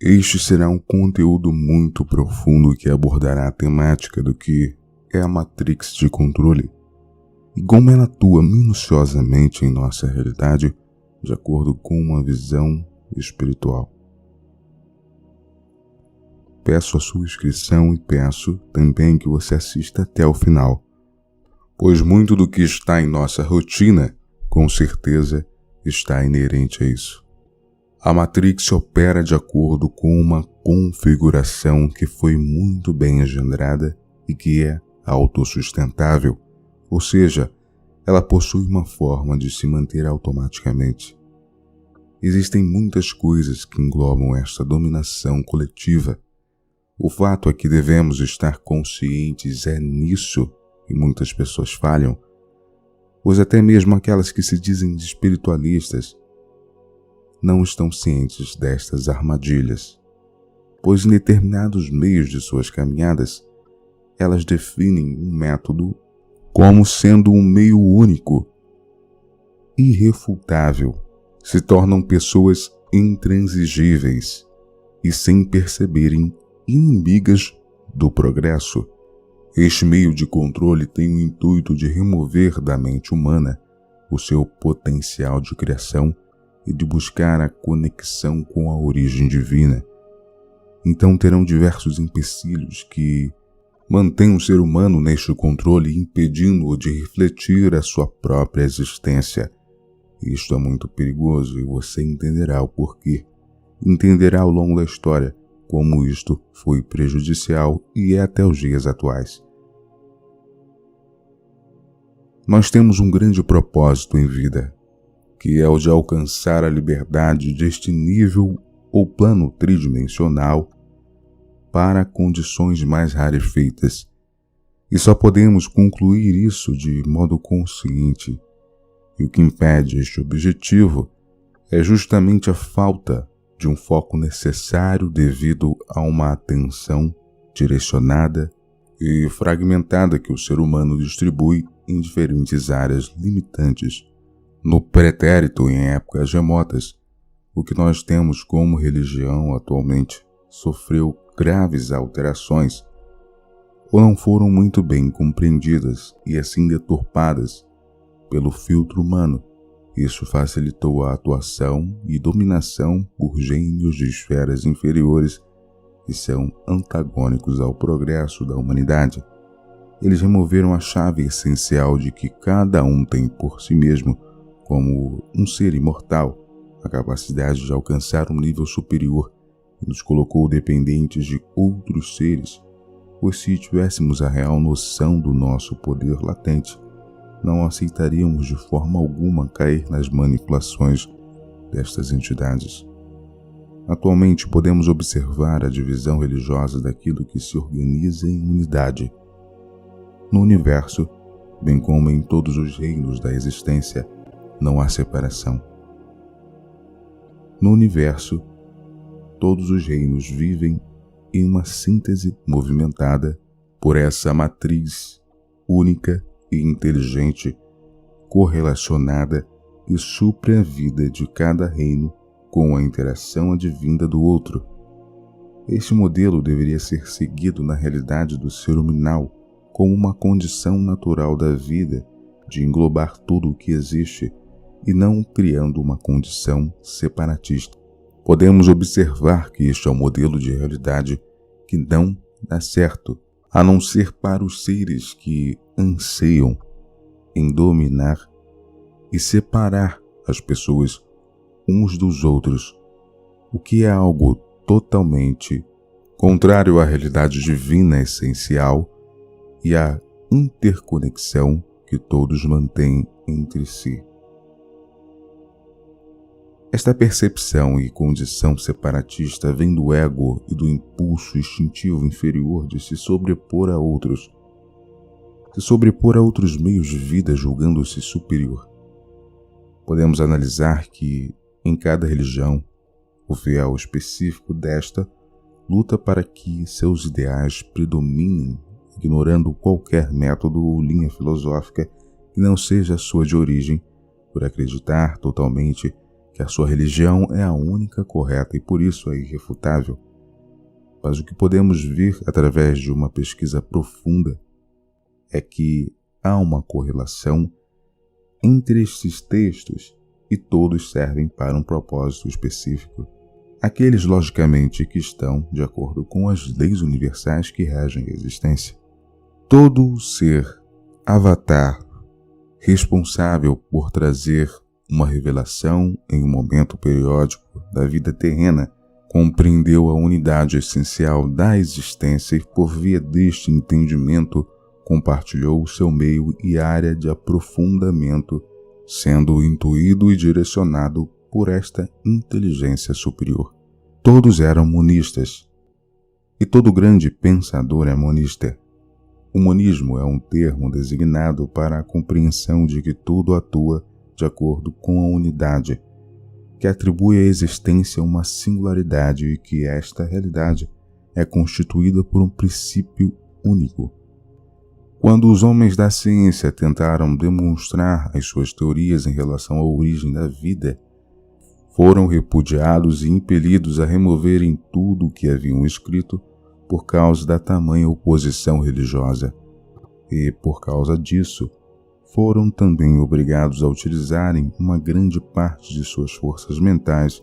Este será um conteúdo muito profundo que abordará a temática do que é a Matrix de controle e como ela atua minuciosamente em nossa realidade de acordo com uma visão espiritual. Peço a sua inscrição e peço também que você assista até o final, pois muito do que está em nossa rotina, com certeza, está inerente a isso. A Matrix opera de acordo com uma configuração que foi muito bem engendrada e que é autossustentável, ou seja, ela possui uma forma de se manter automaticamente. Existem muitas coisas que englobam esta dominação coletiva. O fato é que devemos estar conscientes nisso, e muitas pessoas falham, pois até mesmo aquelas que se dizem espiritualistas não estão cientes destas armadilhas, pois em determinados meios de suas caminhadas, elas definem um método como sendo um meio único, irrefutável, se tornam pessoas intransigíveis e, sem perceberem, inimigas do progresso. Este meio de controle tem o intuito de remover da mente humana o seu potencial de criação e de buscar a conexão com a origem divina. Então terão diversos empecilhos que mantêm o ser humano neste controle, impedindo-o de refletir a sua própria existência. Isto é muito perigoso e você entenderá o porquê. Entenderá ao longo da história como isto foi prejudicial e é até os dias atuais. Nós temos um grande propósito em vida, que é o de alcançar a liberdade deste nível ou plano tridimensional para condições mais rarefeitas. E só podemos concluir isso de modo consciente. E o que impede este objetivo é justamente a falta de um foco necessário devido a uma atenção direcionada e fragmentada que o ser humano distribui em diferentes áreas limitantes. No pretérito, em épocas remotas, o que nós temos como religião atualmente sofreu graves alterações ou não foram muito bem compreendidas e assim deturpadas pelo filtro humano. Isso facilitou a atuação e dominação por gênios de esferas inferiores que são antagônicos ao progresso da humanidade. Eles removeram a chave essencial de que cada um tem por si mesmo, como um ser imortal, a capacidade de alcançar um nível superior e nos colocou dependentes de outros seres, pois se tivéssemos a real noção do nosso poder latente, não aceitaríamos de forma alguma cair nas manipulações destas entidades. Atualmente podemos observar a divisão religiosa daquilo que se organiza em unidade. No universo, bem como em todos os reinos da existência, não há separação. No universo, todos os reinos vivem em uma síntese movimentada por essa matriz única e inteligente, correlacionada e supre a vida de cada reino com a interação advinda do outro. Este modelo deveria ser seguido na realidade do ser humanal como uma condição natural da vida de englobar tudo o que existe e não criando uma condição separatista. Podemos observar que este é um modelo de realidade que não dá certo, a não ser para os seres que anseiam em dominar e separar as pessoas uns dos outros, o que é algo totalmente contrário à realidade divina essencial e à interconexão que todos mantêm entre si. Esta percepção e condição separatista vem do ego e do impulso instintivo inferior de se sobrepor a outros meios de vida julgando-se superior. Podemos analisar que, em cada religião, o fiel específico desta luta para que seus ideais predominem, ignorando qualquer método ou linha filosófica que não seja a sua de origem, por acreditar totalmente que a sua religião é a única correta e por isso é irrefutável. Mas o que podemos ver através de uma pesquisa profunda é que há uma correlação entre estes textos e todos servem para um propósito específico. Aqueles, logicamente, que estão de acordo com as leis universais que regem a existência. Todo ser avatar responsável por trazer uma revelação em um momento periódico da vida terrena compreendeu a unidade essencial da existência e, por via deste entendimento, compartilhou o seu meio e área de aprofundamento, sendo intuído e direcionado por esta inteligência superior. Todos eram monistas, e todo grande pensador é monista. O monismo é um termo designado para a compreensão de que tudo atua de acordo com a unidade, que atribui à existência uma singularidade e que esta realidade é constituída por um princípio único. Quando os homens da ciência tentaram demonstrar as suas teorias em relação à origem da vida, foram repudiados e impelidos a removerem tudo o que haviam escrito por causa da tamanha oposição religiosa. E, por causa disso, foram também obrigados a utilizarem uma grande parte de suas forças mentais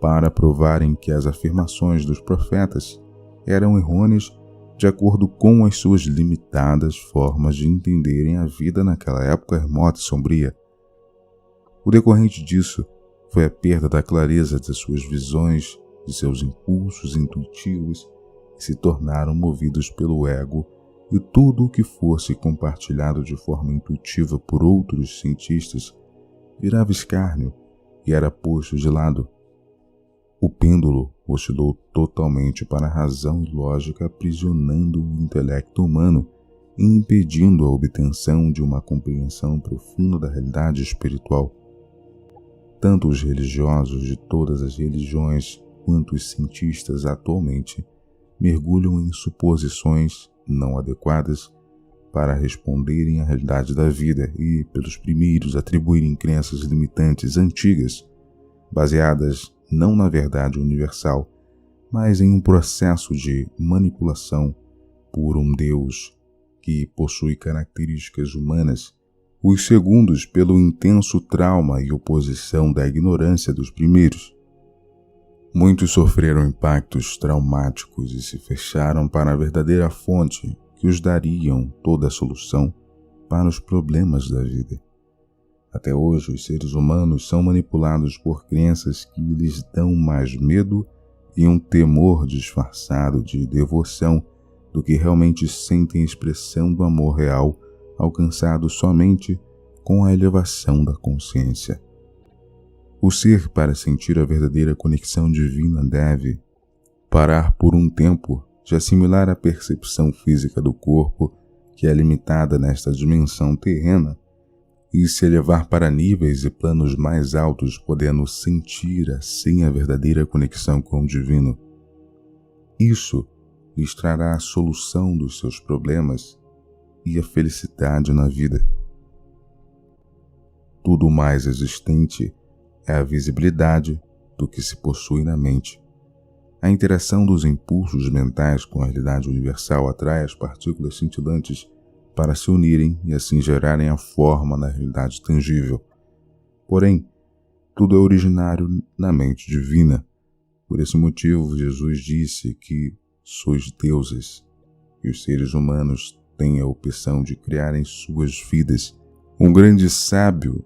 para provarem que as afirmações dos profetas eram errôneas de acordo com as suas limitadas formas de entenderem a vida naquela época remota e sombria. O decorrente disso foi a perda da clareza de suas visões, de seus impulsos intuitivos, que se tornaram movidos pelo ego, e tudo o que fosse compartilhado de forma intuitiva por outros cientistas virava escárnio e era posto de lado. O pêndulo oscilou totalmente para a razão e lógica, aprisionando o intelecto humano e impedindo a obtenção de uma compreensão profunda da realidade espiritual. Tanto os religiosos de todas as religiões quanto os cientistas atualmente mergulham em suposições não adequadas para responderem à realidade da vida e, pelos primeiros, atribuírem crenças limitantes antigas, baseadas não na verdade universal, mas em um processo de manipulação por um Deus que possui características humanas, os segundos pelo intenso trauma e oposição da ignorância dos primeiros. Muitos sofreram impactos traumáticos e se fecharam para a verdadeira fonte que os dariam toda a solução para os problemas da vida. Até hoje, os seres humanos são manipulados por crenças que lhes dão mais medo e um temor disfarçado de devoção do que realmente sentem expressão do amor real alcançado somente com a elevação da consciência. O ser, para sentir a verdadeira conexão divina, deve parar por um tempo de assimilar a percepção física do corpo, que é limitada nesta dimensão terrena, e se elevar para níveis e planos mais altos, podendo sentir assim a verdadeira conexão com o divino. Isso lhes trará a solução dos seus problemas e a felicidade na vida. Tudo mais existente é a visibilidade do que se possui na mente. A interação dos impulsos mentais com a realidade universal atrai as partículas cintilantes para se unirem e assim gerarem a forma na realidade tangível. Porém, tudo é originário na mente divina. Por esse motivo, Jesus disse que sois deuses e os seres humanos têm a opção de criarem suas vidas. Um grande sábio,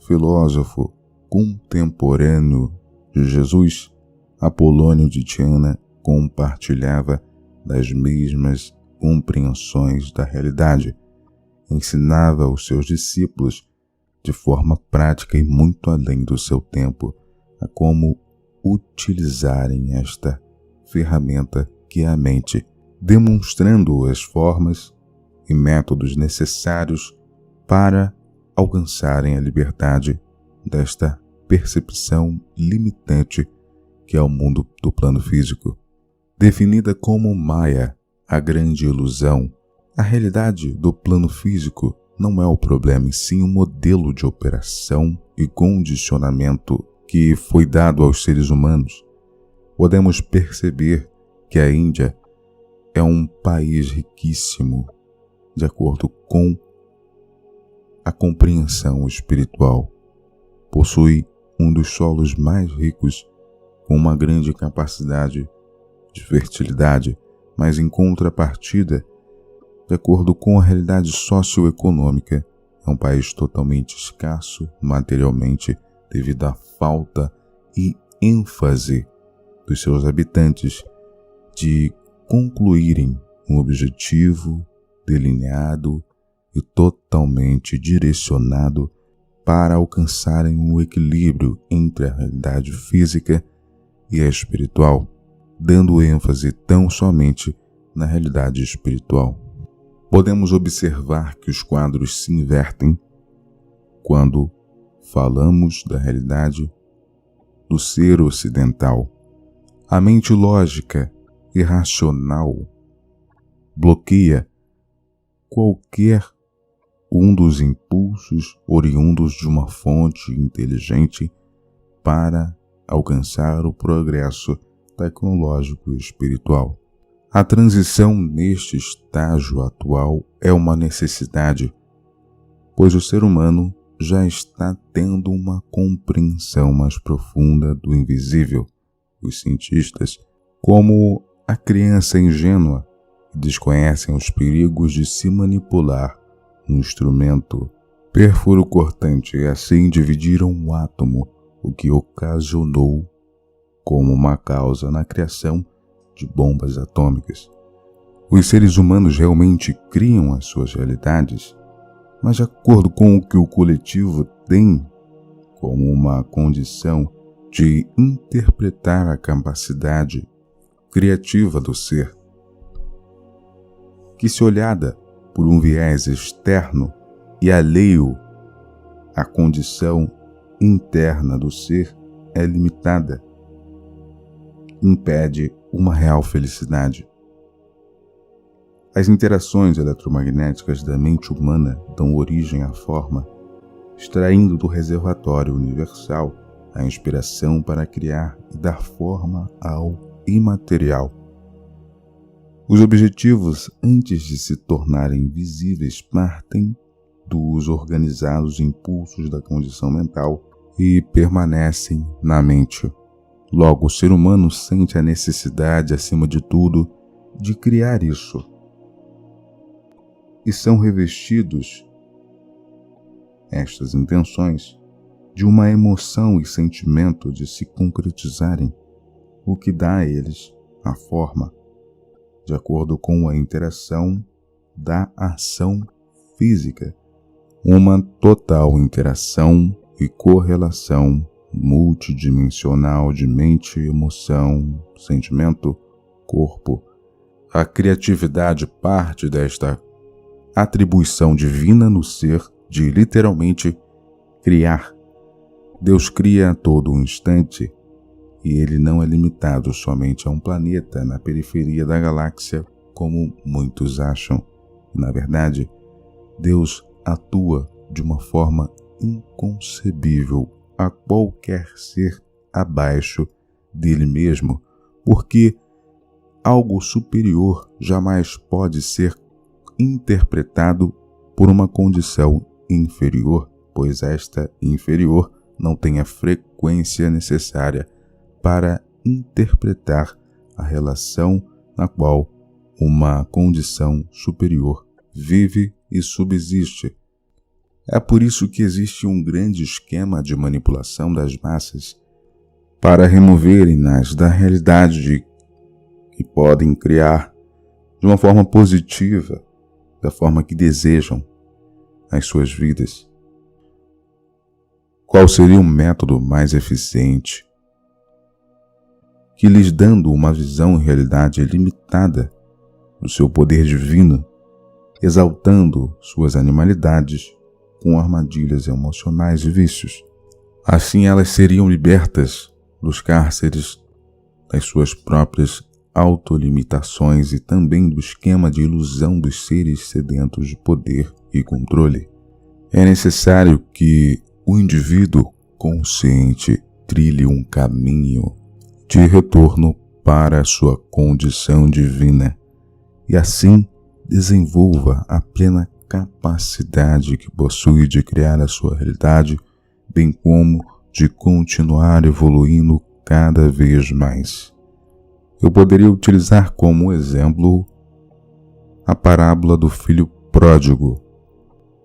filósofo, contemporâneo de Jesus, Apolônio de Tiana, compartilhava das mesmas compreensões da realidade. Ensinava aos seus discípulos, de forma prática e muito além do seu tempo, a como utilizarem esta ferramenta que é a mente, demonstrando as formas e métodos necessários para alcançarem a liberdade desta percepção limitante que é o mundo do plano físico. Definida como Maya, a grande ilusão, a realidade do plano físico não é o problema, e sim um modelo de operação e condicionamento que foi dado aos seres humanos, podemos perceber que a Índia é um país riquíssimo, de acordo com a compreensão espiritual. Possui um dos solos mais ricos, com uma grande capacidade de fertilidade, mas em contrapartida, de acordo com a realidade socioeconômica, é um país totalmente escasso materialmente devido à falta e ênfase dos seus habitantes de concluírem um objetivo delineado e totalmente direcionado para alcançarem um equilíbrio entre a realidade física e a espiritual, dando ênfase tão somente na realidade espiritual. Podemos observar que os quadros se invertem quando falamos da realidade do ser ocidental. A mente lógica e racional bloqueia qualquer um dos impulsos oriundos de uma fonte inteligente para alcançar o progresso tecnológico e espiritual. A transição neste estágio atual é uma necessidade, pois o ser humano já está tendo uma compreensão mais profunda do invisível. Os cientistas, como a criança ingênua, desconhecem os perigos de se manipular um instrumento perfuro-cortante e assim dividiram o átomo, o que ocasionou como uma causa na criação de bombas atômicas. Os seres humanos realmente criam as suas realidades, mas de acordo com o que o coletivo tem como uma condição de interpretar a capacidade criativa do ser, que, se olhada por um viés externo e alheio à condição interna do ser, é limitada, impede uma real felicidade. As interações eletromagnéticas da mente humana dão origem à forma, extraindo do reservatório universal a inspiração para criar e dar forma ao imaterial. Os objetivos, antes de se tornarem visíveis, partem dos organizados impulsos da condição mental e permanecem na mente. Logo, o ser humano sente a necessidade, acima de tudo, de criar isso. E são revestidos, estas intenções, de uma emoção e sentimento de se concretizarem, o que dá a eles a forma, de acordo com a interação da ação física, uma total interação e correlação multidimensional de mente, emoção, sentimento, corpo. A criatividade parte desta atribuição divina no ser de literalmente criar. Deus cria a todo um instante e ele não é limitado somente a um planeta na periferia da galáxia, como muitos acham. Na verdade, Deus atua de uma forma inconcebível a qualquer ser abaixo dele mesmo, porque algo superior jamais pode ser interpretado por uma condição inferior, pois esta inferior não tem a frequência necessária para interpretar a relação na qual uma condição superior vive e subsiste. É por isso que existe um grande esquema de manipulação das massas para removerem-nas da realidade que podem criar de uma forma positiva, da forma que desejam as suas vidas. Qual seria um método mais eficiente que lhes dando uma visão e realidade limitada do seu poder divino, exaltando suas animalidades com armadilhas emocionais e vícios. Assim elas seriam libertas dos cárceres das suas próprias autolimitações e também do esquema de ilusão dos seres sedentos de poder e controle. É necessário que o indivíduo consciente trilhe um caminho de retorno para a sua condição divina e assim desenvolva a plena capacidade que possui de criar a sua realidade, bem como de continuar evoluindo cada vez mais. Eu poderia utilizar como exemplo a parábola do filho pródigo,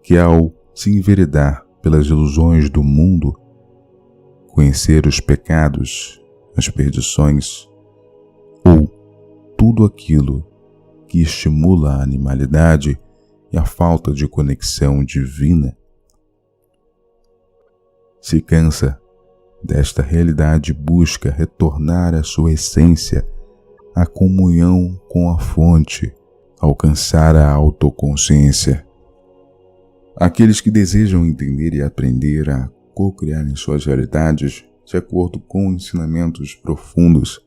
que ao se enveredar pelas ilusões do mundo, conhecer os pecados, as perdições ou tudo aquilo que estimula a animalidade e a falta de conexão divina, se cansa desta realidade e busca retornar à sua essência, à comunhão com a fonte, alcançar a autoconsciência. Aqueles que desejam entender e aprender a co-criar em suas realidades de acordo com ensinamentos profundos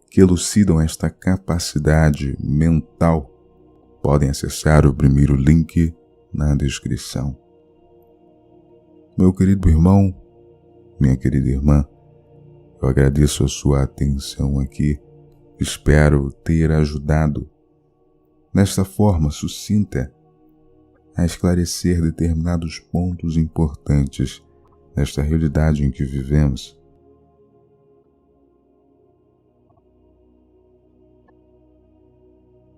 que elucidam esta capacidade mental, podem acessar o primeiro link na descrição. Meu querido irmão, minha querida irmã, eu agradeço a sua atenção aqui. Espero ter ajudado, nesta forma sucinta, a esclarecer determinados pontos importantes nesta realidade em que vivemos,